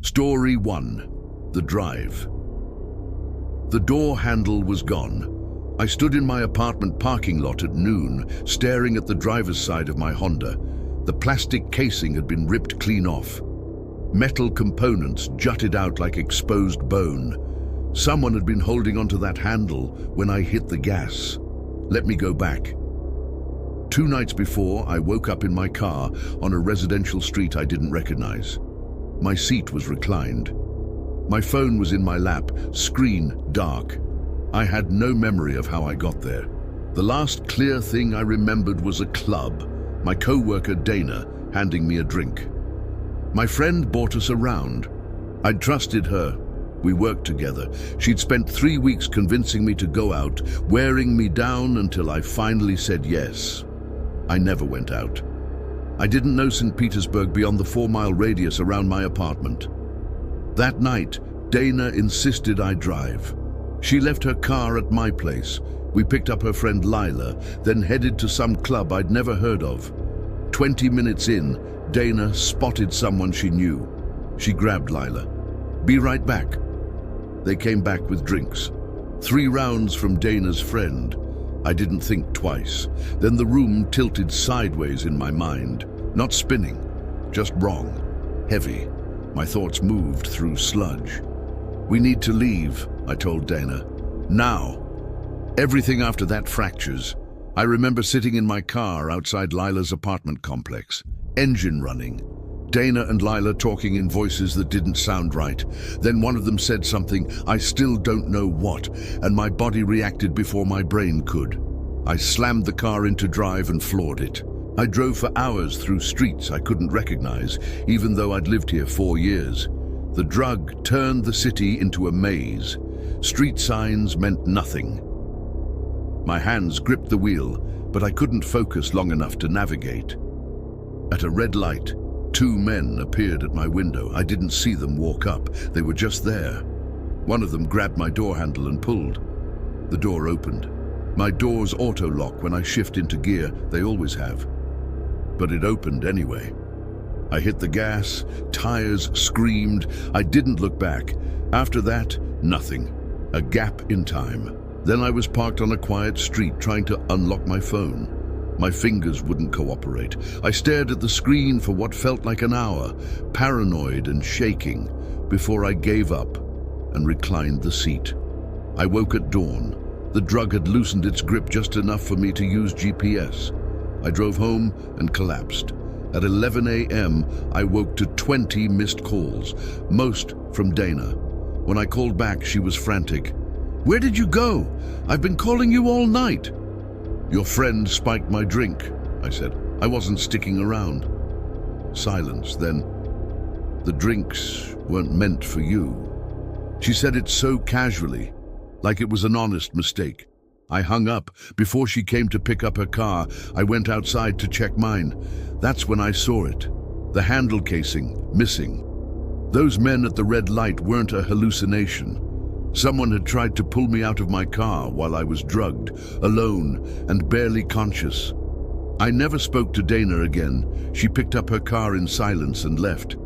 Story 1. The Drive. The door handle was gone. I stood in my apartment parking lot at noon, staring at the driver's side of my Honda. The plastic casing had been ripped clean off. Metal components jutted out like exposed bone. Someone had been holding onto that handle when I hit the gas. Let me go back. 2 nights before, I woke up in my car on a residential street I didn't recognize. My seat was reclined. My phone was in my lap, screen dark. I had no memory of how I got there. The last clear thing I remembered was a club, my co-worker Dana handing me a drink. My friend brought us around. I'd trusted her. We worked together. She'd spent 3 weeks convincing me to go out, wearing me down until I finally said yes. I never went out. I didn't know St. Petersburg beyond the 4-mile radius around my apartment. That night, Dana insisted I drive. She left her car at my place. We picked up her friend Lila, then headed to some club I'd never heard of. 20 minutes in, Dana spotted someone she knew. She grabbed Lila. "Be right back." They came back with drinks. 3 rounds from Dana's friend. I didn't think twice. Then the room tilted sideways in my mind. Not spinning, just wrong, heavy. My thoughts moved through sludge. "We need to leave," I told Dana. "Now." Everything after that fractures. I remember sitting in my car outside Lila's apartment complex, engine running. Dana and Lila talking in voices that didn't sound right. Then one of them said something, I still don't know what, and my body reacted before my brain could. I slammed the car into drive and floored it. I drove for hours through streets I couldn't recognize, even though I'd lived here 4 years. The drug turned the city into a maze. Street signs meant nothing. My hands gripped the wheel, but I couldn't focus long enough to navigate. At a red light, 2 men appeared at my window. I didn't see them walk up. They were just there. One of them grabbed my door handle and pulled. The door opened. My doors auto-lock when I shift into gear. They always have. But it opened anyway. I hit the gas. Tires screamed. I didn't look back. After that, nothing. A gap in time. Then I was parked on a quiet street trying to unlock my phone. My fingers wouldn't cooperate. I stared at the screen for what felt like an hour, paranoid and shaking, before I gave up and reclined the seat. I woke at dawn. The drug had loosened its grip just enough for me to use GPS. I drove home and collapsed. At 11 a.m., I woke to 20 missed calls, most from Dana. When I called back, she was frantic. "Where did you go? I've been calling you all night." "Your friend spiked my drink," I said. "I wasn't sticking around." Silence, then, "The drinks weren't meant for you." She said it so casually, like it was an honest mistake. I hung up. Before she came to pick up her car, I went outside to check mine. That's when I saw it. The handle casing, missing. Those men at the red light weren't a hallucination. Someone had tried to pull me out of my car while I was drugged, alone, and barely conscious. I never spoke to Dana again. She picked up her car in silence and left.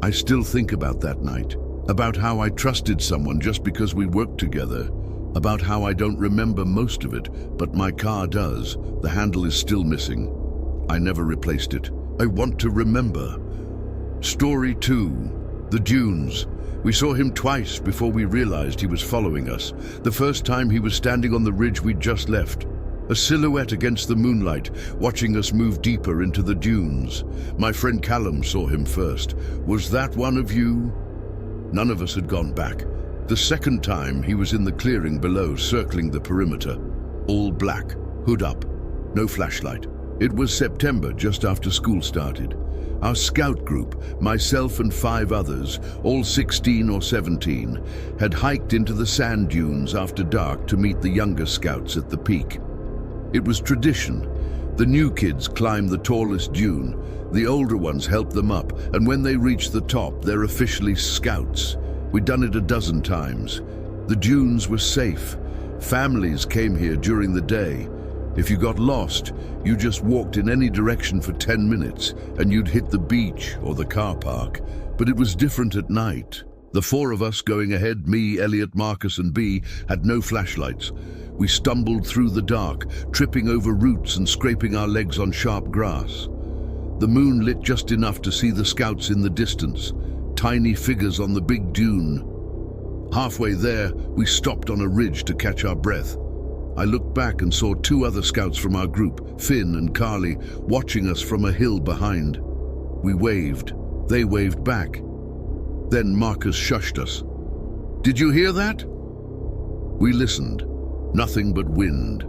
I still think about that night, about how I trusted someone just because we worked together, about how I don't remember most of it, but my car does. The handle is still missing. I never replaced it. I want to remember. Story 2. The Dunes. We saw him twice before we realized he was following us. The first time he was standing on the ridge we'd just left, a silhouette against the moonlight, watching us move deeper into the dunes. My friend Callum saw him first. "Was that one of you?" None of us had gone back. The second time, he was in the clearing below, circling the perimeter. All black, hood up, no flashlight. It was September, just after school started. Our scout group, myself and 5 others, all 16 or 17, had hiked into the sand dunes after dark to meet the younger scouts at the peak. It was tradition. The new kids climbed the tallest dune, the older ones helped them up, and when they reached the top, they're officially scouts. We'd done it a dozen times. The dunes were safe. Families came here during the day. If you got lost, you just walked in any direction for 10 minutes and you'd hit the beach or the car park. But it was different at night. The four of us going ahead, me, Elliot, Marcus and B, had no flashlights. We stumbled through the dark, tripping over roots and scraping our legs on sharp grass. The moon lit just enough to see the scouts in the distance, tiny figures on the big dune. Halfway there, we stopped on a ridge to catch our breath. I looked back and saw two other scouts from our group, Finn and Carly, watching us from a hill behind. We waved. They waved back. Then Marcus shushed us. "Did you hear that?" We listened. Nothing but wind.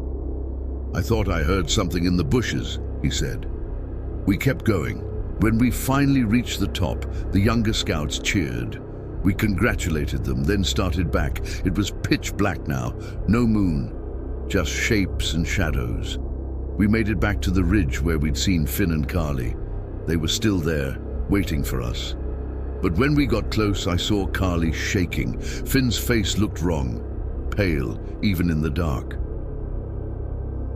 "I thought I heard something in the bushes," he said. We kept going. When we finally reached the top, the younger scouts cheered. We congratulated them, then started back. It was pitch black now, no moon, just shapes and shadows. We made it back to the ridge where we'd seen Finn and Carly. They were still there, waiting for us. But when we got close, I saw Carly shaking. Finn's face looked wrong, pale, even in the dark.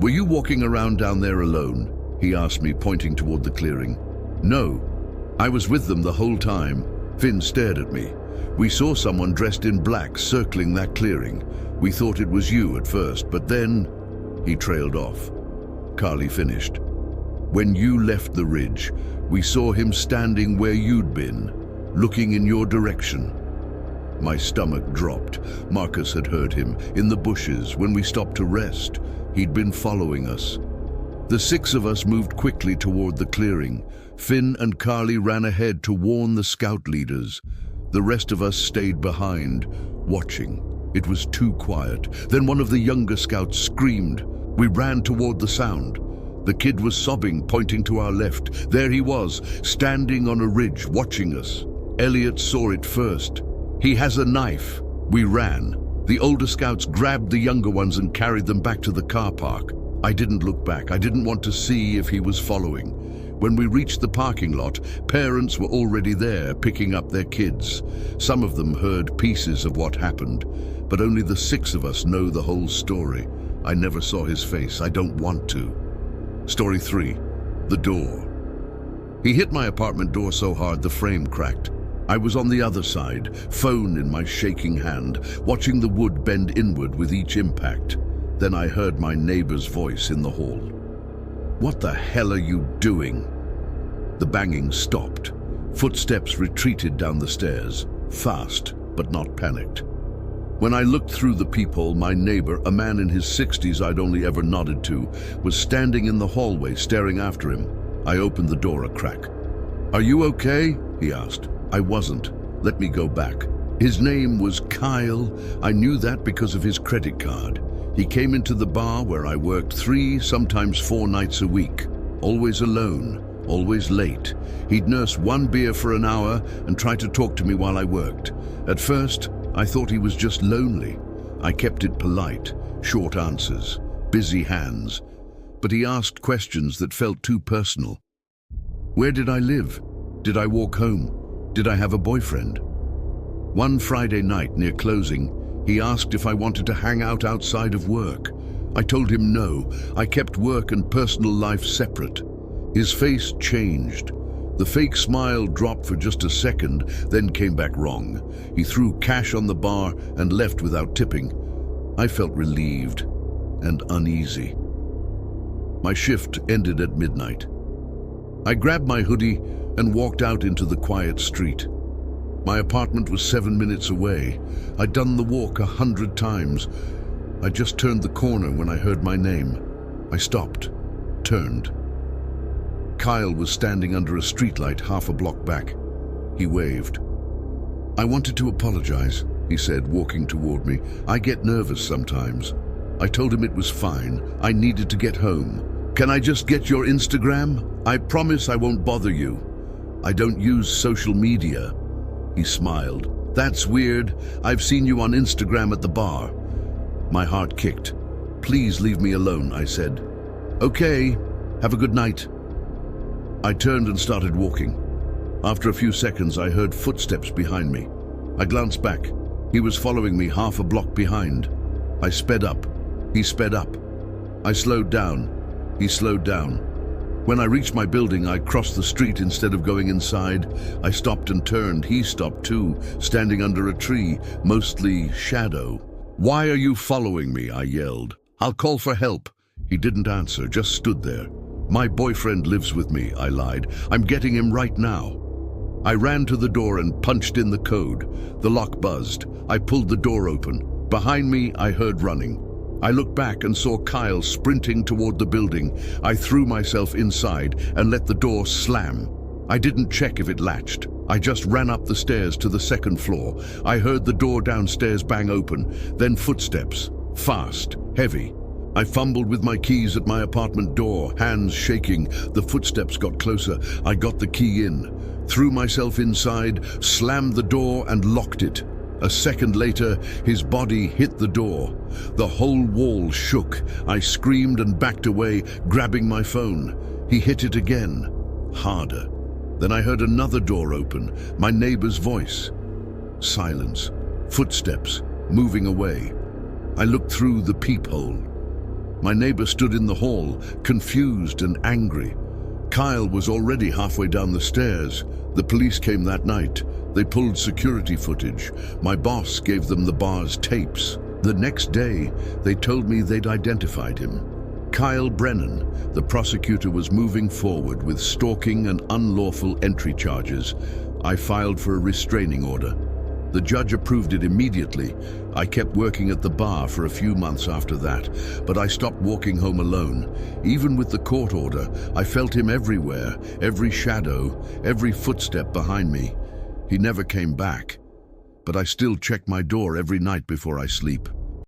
"Were you walking around down there alone?" he asked me, pointing toward the clearing. "No, I was with them the whole time." Finn stared at me. "We saw someone dressed in black circling that clearing. We thought it was you at first, but then..." He trailed off. Carly finished. "When you left the ridge, we saw him standing where you'd been, looking in your direction." My stomach dropped. Marcus had heard him, in the bushes, when we stopped to rest. He'd been following us. The six of us moved quickly toward the clearing. Finn and Carly ran ahead to warn the scout leaders. The rest of us stayed behind, watching. It was too quiet. Then one of the younger scouts screamed. We ran toward the sound. The kid was sobbing, pointing to our left. There he was, standing on a ridge, watching us. Elliot saw it first. "He has a knife." We ran. The older scouts grabbed the younger ones and carried them back to the car park. I didn't look back. I didn't want to see if he was following. When we reached the parking lot, parents were already there, picking up their kids. Some of them heard pieces of what happened, but only the six of us know the whole story. I never saw his face. I don't want to. Story 3. The door. He hit my apartment door so hard the frame cracked. I was on the other side, phone in my shaking hand, watching the wood bend inward with each impact. Then I heard my neighbor's voice in the hall. "What the hell are you doing?" The banging stopped. Footsteps retreated down the stairs, fast but not panicked. When I looked through the peephole, my neighbor, a man in his 60s I'd only ever nodded to, was standing in the hallway staring after him. I opened the door a crack. "Are you okay?" he asked. I wasn't. "Let me go back." His name was Kyle. I knew that because of his credit card. He came into the bar where I worked 3, sometimes 4 nights a week. Always alone, always late. He'd nurse 1 beer for an hour and try to talk to me while I worked. At first, I thought he was just lonely. I kept it polite, short answers, busy hands. But he asked questions that felt too personal. Where did I live? Did I walk home? Did I have a boyfriend? One Friday night near closing, he asked if I wanted to hang out outside of work. I told him no. I kept work and personal life separate. His face changed. The fake smile dropped for just a second, then came back wrong. He threw cash on the bar and left without tipping. I felt relieved and uneasy. My shift ended at midnight. I grabbed my hoodie and walked out into the quiet street. My apartment was 7 minutes away. I'd done the walk 100 times. I just turned the corner when I heard my name. I stopped, turned. Kyle was standing under a streetlight half a block back. He waved. "I wanted to apologize," he said, walking toward me. "I get nervous sometimes." I told him it was fine. I needed to get home. "Can I just get your Instagram? I promise I won't bother you. I don't use social media." He smiled. "That's weird. I've seen you on Instagram at the bar." My heart kicked. "Please leave me alone," I said. "Okay, have a good night." I turned and started walking. After a few seconds, I heard footsteps behind me. I glanced back. He was following me half a block behind. I sped up. He sped up. I slowed down. He slowed down. When I reached my building, I crossed the street instead of going inside. I stopped and turned. He stopped too, standing under a tree, mostly shadow. "Why are you following me?" I yelled. "I'll call for help." He didn't answer, just stood there. "My boyfriend lives with me," I lied. "I'm getting him right now." I ran to the door and punched in the code. The lock buzzed. I pulled the door open. Behind me, I heard running. I looked back and saw Kyle sprinting toward the building. I threw myself inside and let the door slam. I didn't check if it latched. I just ran up the stairs to the second floor. I heard the door downstairs bang open, then footsteps, fast, heavy. I fumbled with my keys at my apartment door, hands shaking. The footsteps got closer. I got the key in, threw myself inside, slammed the door and locked it. A second later, his body hit the door. The whole wall shook. I screamed and backed away, grabbing my phone. He hit it again, harder. Then I heard another door open, my neighbor's voice. Silence, footsteps, moving away. I looked through the peephole. My neighbor stood in the hall, confused and angry. Kyle was already halfway down the stairs. The police came that night. They pulled security footage. My boss gave them the bar's tapes. The next day, they told me they'd identified him. Kyle Brennan. The prosecutor was moving forward with stalking and unlawful entry charges. I filed for a restraining order. The judge approved it immediately. I kept working at the bar for a few months after that, but I stopped walking home alone. Even with the court order, I felt him everywhere, every shadow, every footstep behind me. He never came back, but I still check my door every night before I sleep.